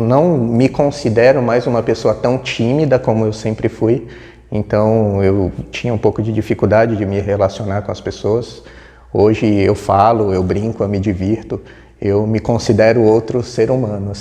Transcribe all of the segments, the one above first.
não me considero mais uma pessoa tão tímida como eu sempre fui. Então eu tinha um pouco de dificuldade de me relacionar com as pessoas. Hoje eu falo, eu brinco, eu me divirto. Eu me considero outro ser humano.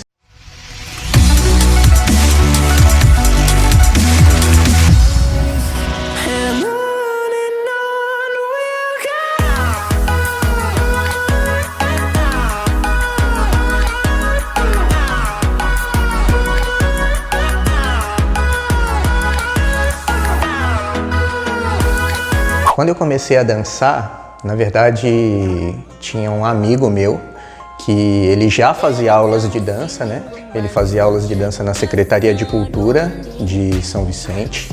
Quando eu comecei a dançar, na verdade, tinha um amigo meu que ele já fazia aulas de dança, né? Ele fazia aulas de dança na Secretaria de Cultura de São Vicente.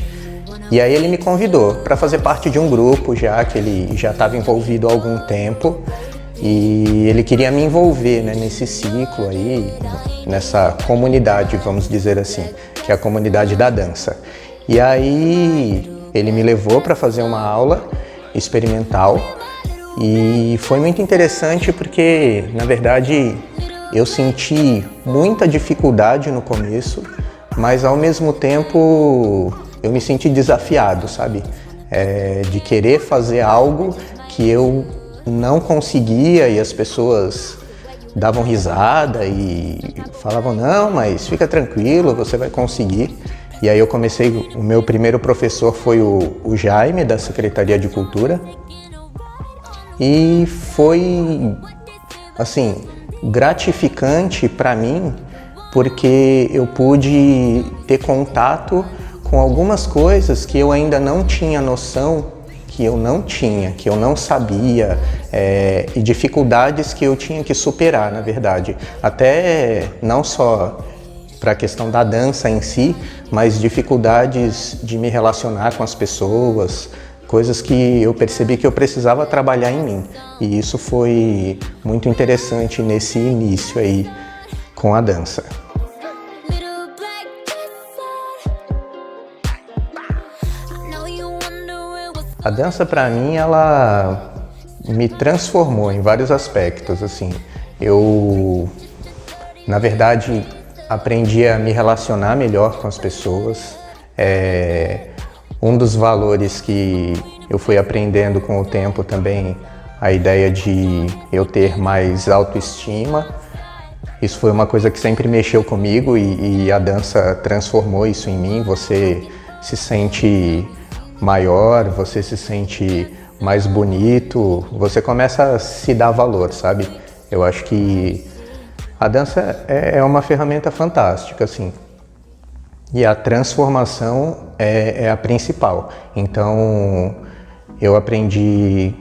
E aí ele me convidou para fazer parte de um grupo já, que ele já estava envolvido há algum tempo. E ele queria me envolver, né, nesse ciclo aí, nessa comunidade, vamos dizer assim, que é a comunidade da dança. E aí ele me levou para fazer uma aula experimental e foi muito interessante porque, na verdade, eu senti muita dificuldade no começo, mas ao mesmo tempo eu me senti desafiado, sabe? De querer fazer algo que eu não conseguia e as pessoas davam risada e falavam, não, mas fica tranquilo, você vai conseguir. E aí eu comecei, o meu primeiro professor foi o Jaime, da Secretaria de Cultura. E foi, assim, gratificante para mim, porque eu pude ter contato com algumas coisas que eu ainda não tinha noção, que eu não sabia, e dificuldades que eu tinha que superar, na verdade. Até não só para a questão da dança em si, mas dificuldades de me relacionar com as pessoas, coisas que eu percebi que eu precisava trabalhar em mim. E isso foi muito interessante nesse início aí com a dança. A dança para mim, ela me transformou em vários aspectos, assim. Eu, na verdade, aprendi a me relacionar melhor com as pessoas. Um dos valores que eu fui aprendendo com o tempo também, a ideia de eu ter mais autoestima. Isso foi uma coisa que sempre mexeu comigo e a dança transformou isso em mim. Você se sente maior, você se sente mais bonito, você começa a se dar valor, sabe? Eu acho que a dança é uma ferramenta fantástica, assim. E a transformação é a principal. Então, eu aprendi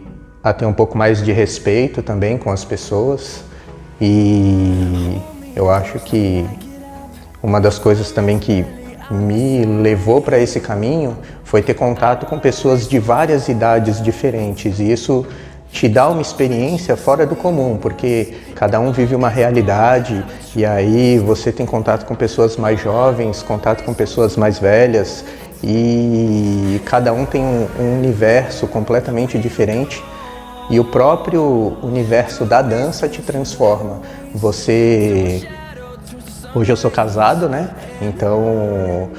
a ter um pouco mais de respeito também com as pessoas. E eu acho que uma das coisas também que me levou para esse caminho foi ter contato com pessoas de várias idades diferentes. E isso te dá uma experiência fora do comum, porque cada um vive uma realidade e aí você tem contato com pessoas mais jovens, contato com pessoas mais velhas e cada um tem um universo completamente diferente e o próprio universo da dança te transforma. Hoje eu sou casado, né? Então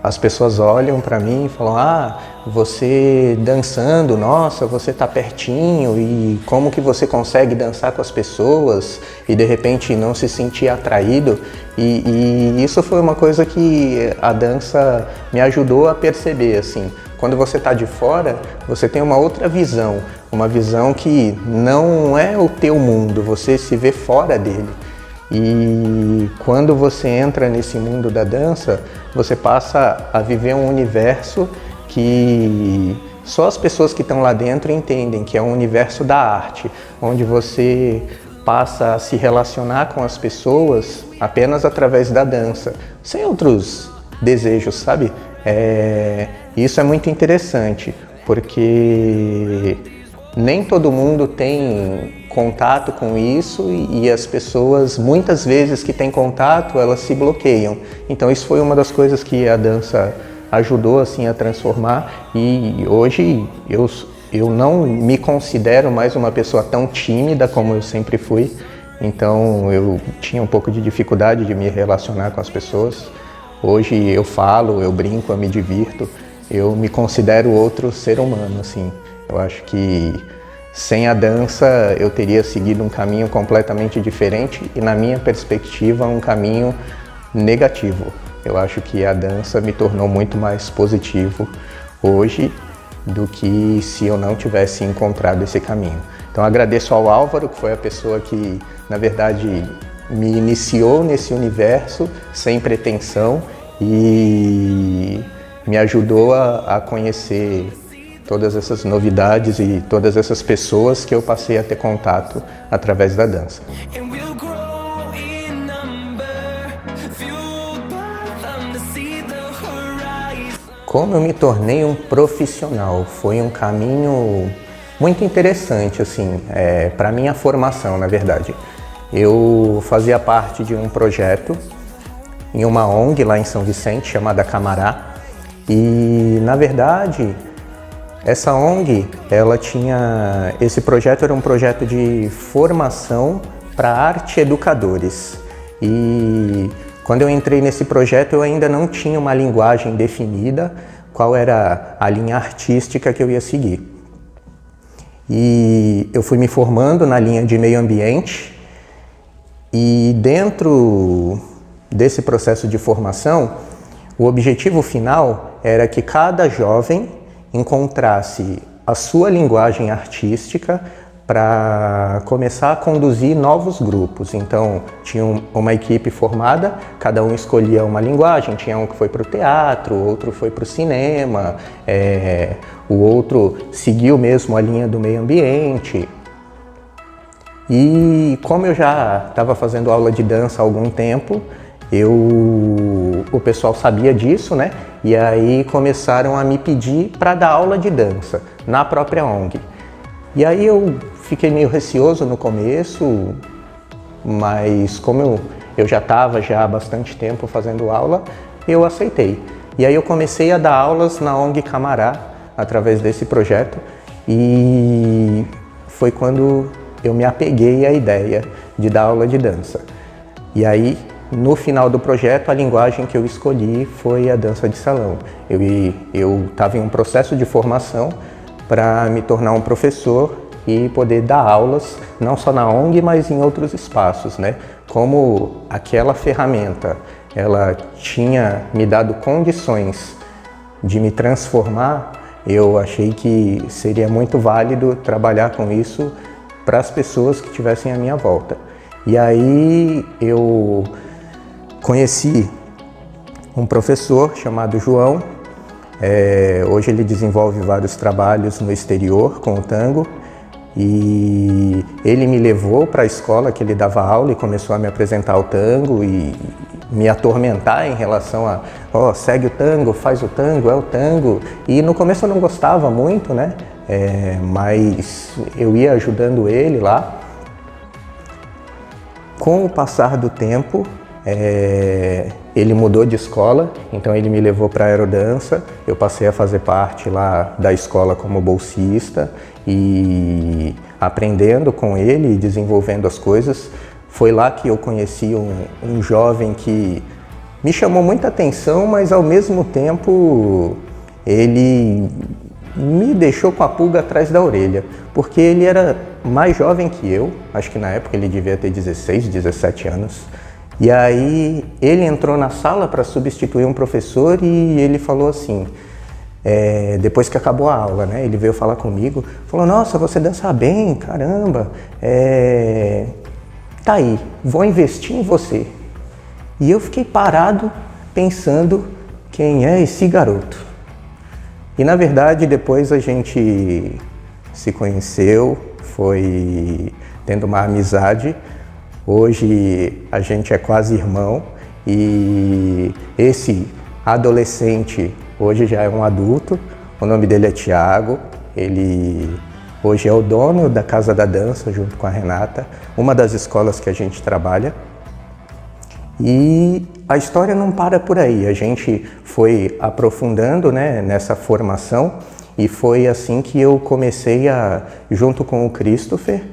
as pessoas olham para mim e falam, você dançando, nossa, você tá pertinho e como que você consegue dançar com as pessoas e de repente não se sentir atraído. E isso foi uma coisa que a dança me ajudou a perceber, assim. Quando você tá de fora, você tem uma outra visão, uma visão que não é o teu mundo, você se vê fora dele. E quando você entra nesse mundo da dança, você passa a viver um universo que só as pessoas que estão lá dentro entendem, que é um universo da arte, onde você passa a se relacionar com as pessoas apenas através da dança, sem outros desejos, sabe? Isso é muito interessante, porque nem todo mundo tem contato com isso e as pessoas, muitas vezes que têm contato, elas se bloqueiam. Então isso foi uma das coisas que a dança ajudou assim a transformar e hoje eu não me considero mais uma pessoa tão tímida como eu sempre fui. então eu tinha um pouco de dificuldade de me relacionar com as pessoas. Hoje eu falo, eu brinco, eu me divirto, eu me considero outro ser humano, assim. Eu acho que sem a dança eu teria seguido um caminho completamente diferente e, na minha perspectiva, um caminho negativo. Eu acho que a dança me tornou muito mais positivo hoje do que se eu não tivesse encontrado esse caminho. Então agradeço ao Álvaro, que foi a pessoa que, na verdade, me iniciou nesse universo sem pretensão e me ajudou a conhecer todas essas novidades e todas essas pessoas que eu passei a ter contato através da dança. Como eu me tornei um profissional? Foi um caminho muito interessante, assim, para minha formação, na verdade. Eu fazia parte de um projeto em uma ONG lá em São Vicente, chamada Camará, e, na verdade, essa ONG, esse projeto era um projeto de formação para arte educadores. E quando eu entrei nesse projeto, eu ainda não tinha uma linguagem definida, qual era a linha artística que eu ia seguir. E eu fui me formando na linha de meio ambiente e dentro desse processo de formação, o objetivo final era que cada jovem encontrasse a sua linguagem artística para começar a conduzir novos grupos. Então, tinha uma equipe formada, cada um escolhia uma linguagem, tinha um que foi para o teatro, outro foi para o cinema, o outro seguiu mesmo a linha do meio ambiente. E como eu já estava fazendo aula de dança há algum tempo, o pessoal sabia disso, né? E aí começaram a me pedir para dar aula de dança na própria ONG. E aí eu fiquei meio receoso no começo, mas como eu já estava há bastante tempo fazendo aula, eu aceitei. E aí eu comecei a dar aulas na ONG Camará, através desse projeto, e foi quando eu me apeguei à ideia de dar aula de dança. E aí, no final do projeto, a linguagem que eu escolhi foi a dança de salão. Eu estava em um processo de formação para me tornar um professor e poder dar aulas, não só na ONG, mas em outros espaços, né? Como aquela ferramenta, ela tinha me dado condições de me transformar, eu achei que seria muito válido trabalhar com isso para as pessoas que estivessem à minha volta. E aí eu conheci um professor chamado João. Hoje ele desenvolve vários trabalhos no exterior com o tango, e ele me levou para a escola que ele dava aula e começou a me apresentar o tango e me atormentar em relação a segue o tango, faz o tango, é o tango. E no começo eu não gostava muito, né? Mas eu ia ajudando ele lá. Com o passar do tempo, ele mudou de escola, então ele me levou para a aerodança. Eu passei a fazer parte lá da escola como bolsista e aprendendo com ele e desenvolvendo as coisas. Foi lá que eu conheci um jovem que me chamou muita atenção, mas ao mesmo tempo ele me deixou com a pulga atrás da orelha, porque ele era mais jovem que eu, acho que na época ele devia ter 16, 17 anos. E aí ele entrou na sala para substituir um professor e ele falou assim, depois que acabou a aula, né? Ele veio falar comigo, falou: nossa, você dança bem, caramba, tá aí, vou investir em você. E eu fiquei parado pensando, quem é esse garoto? E na verdade depois a gente se conheceu, foi tendo uma amizade. Hoje a gente é quase irmão e esse adolescente hoje já é um adulto. O nome dele é Thiago, ele hoje é o dono da Casa da Dança junto com a Renata, uma das escolas que a gente trabalha. E a história não para por aí, a gente foi aprofundando, né, nessa formação e foi assim que eu comecei junto com o Christopher,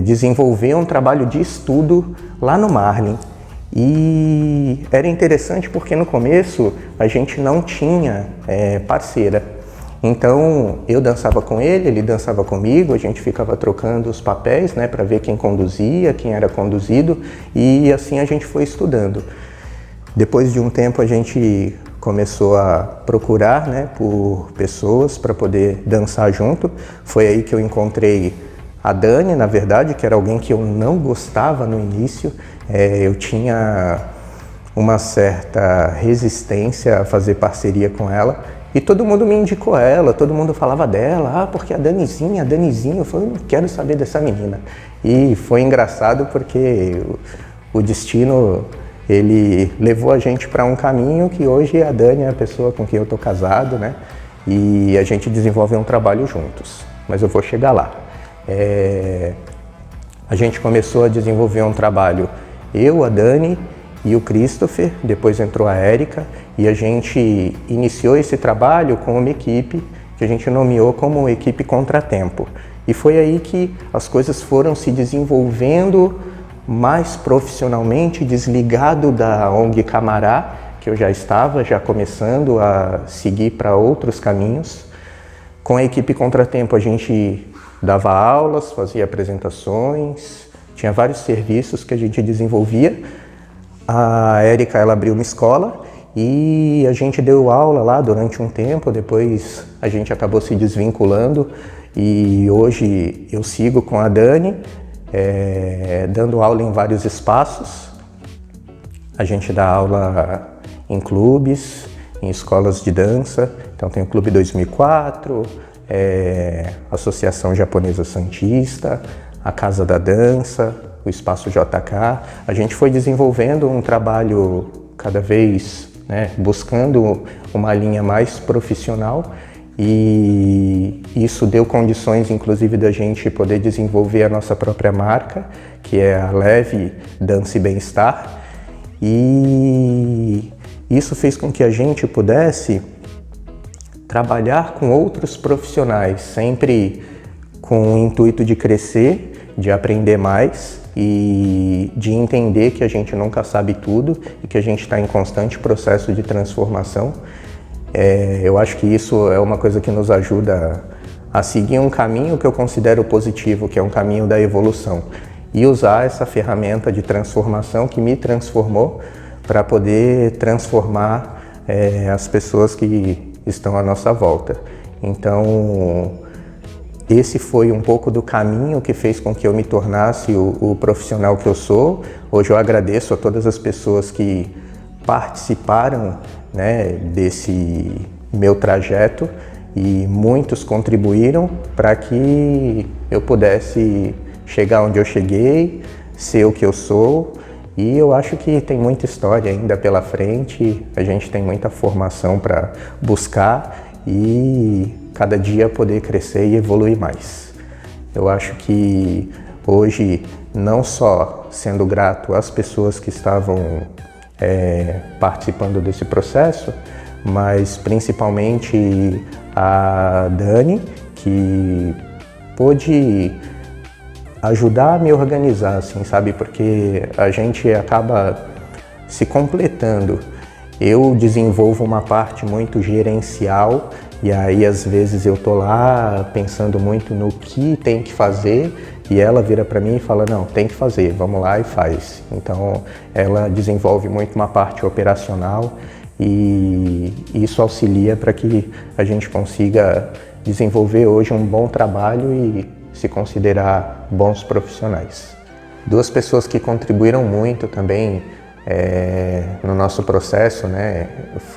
desenvolver um trabalho de estudo lá no Marlin. E era interessante porque no começo a gente não tinha parceira. Então eu dançava com ele, ele dançava comigo, a gente ficava trocando os papéis, né, para ver quem conduzia, quem era conduzido, e assim a gente foi estudando. Depois de um tempo a gente começou a procurar, né, por pessoas para poder dançar junto. Foi aí que eu encontrei a Dani, na verdade, que era alguém que eu não gostava no início. Eu tinha uma certa resistência a fazer parceria com ela. E todo mundo me indicou ela, todo mundo falava dela, porque a Danizinha, eu falei, não quero saber dessa menina. E foi engraçado porque o destino, ele levou a gente para um caminho que hoje a Dani é a pessoa com quem eu tô casado, né? E a gente desenvolve um trabalho juntos, mas eu vou chegar lá. A gente começou a desenvolver um trabalho, eu, a Dani e o Christopher, depois entrou a Érica, e a gente iniciou esse trabalho com uma equipe que a gente nomeou como Equipe Contratempo. E foi aí que as coisas foram se desenvolvendo mais profissionalmente, desligado da ONG Camará, que eu já estava começando a seguir para outros caminhos. Com a Equipe Contratempo a gente dava aulas, fazia apresentações, tinha vários serviços que a gente desenvolvia. A Érica, ela abriu uma escola e a gente deu aula lá durante um tempo, depois a gente acabou se desvinculando e hoje eu sigo com a Dani, dando aula em vários espaços. A gente dá aula em clubes, em escolas de dança, então tem o Clube 2004, Associação Japonesa Santista, a Casa da Dança, o Espaço JK. A gente foi desenvolvendo um trabalho cada vez, né, buscando uma linha mais profissional, e isso deu condições, inclusive, da gente poder desenvolver a nossa própria marca, que é a Leve Dança e Bem-Estar, e isso fez com que a gente pudesse trabalhar com outros profissionais, sempre com o intuito de crescer, de aprender mais e de entender que a gente nunca sabe tudo e que a gente está em constante processo de transformação. Eu acho que isso é uma coisa que nos ajuda a seguir um caminho que eu considero positivo, que é um caminho da evolução, e usar essa ferramenta de transformação que me transformou para poder transformar as pessoas que estão à nossa volta. Então, esse foi um pouco do caminho que fez com que eu me tornasse o profissional que eu sou. Hoje eu agradeço a todas as pessoas que participaram, né, desse meu trajeto, e muitos contribuíram para que eu pudesse chegar onde eu cheguei, ser o que eu sou. E eu acho que tem muita história ainda pela frente, a gente tem muita formação para buscar e cada dia poder crescer e evoluir mais. Eu acho que hoje, não só sendo grato às pessoas que estavam participando desse processo, mas principalmente a Dani, que pôde ajudar a me organizar, assim, sabe? Porque a gente acaba se completando. Eu desenvolvo uma parte muito gerencial e aí às vezes eu tô lá pensando muito no que tem que fazer e ela vira para mim e fala, não, tem que fazer, vamos lá e faz. Então ela desenvolve muito uma parte operacional e isso auxilia para que a gente consiga desenvolver hoje um bom trabalho e se considerar bons profissionais. Duas pessoas que contribuíram muito também no nosso processo, né,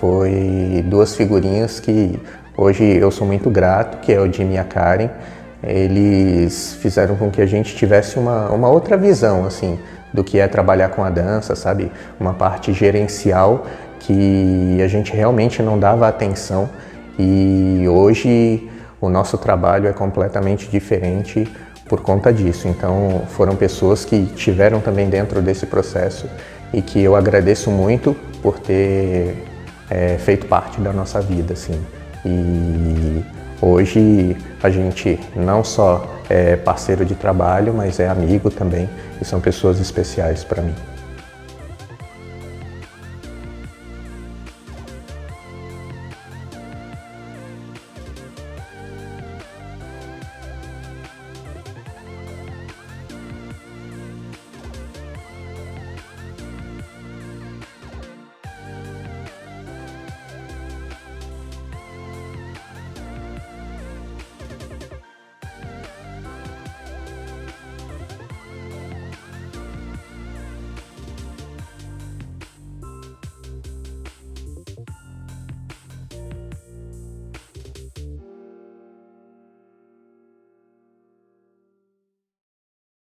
foi duas figurinhas que hoje eu sou muito grato, que é o Jimmy e a Karen. Eles fizeram com que a gente tivesse uma outra visão, assim, do que é trabalhar com a dança, sabe? Uma parte gerencial que a gente realmente não dava atenção, e hoje o nosso trabalho é completamente diferente por conta disso. Então foram pessoas que tiveram também dentro desse processo e que eu agradeço muito por ter feito parte da nossa vida, assim. E Hoje a gente não só é parceiro de trabalho, mas é amigo também e são pessoas especiais para mim.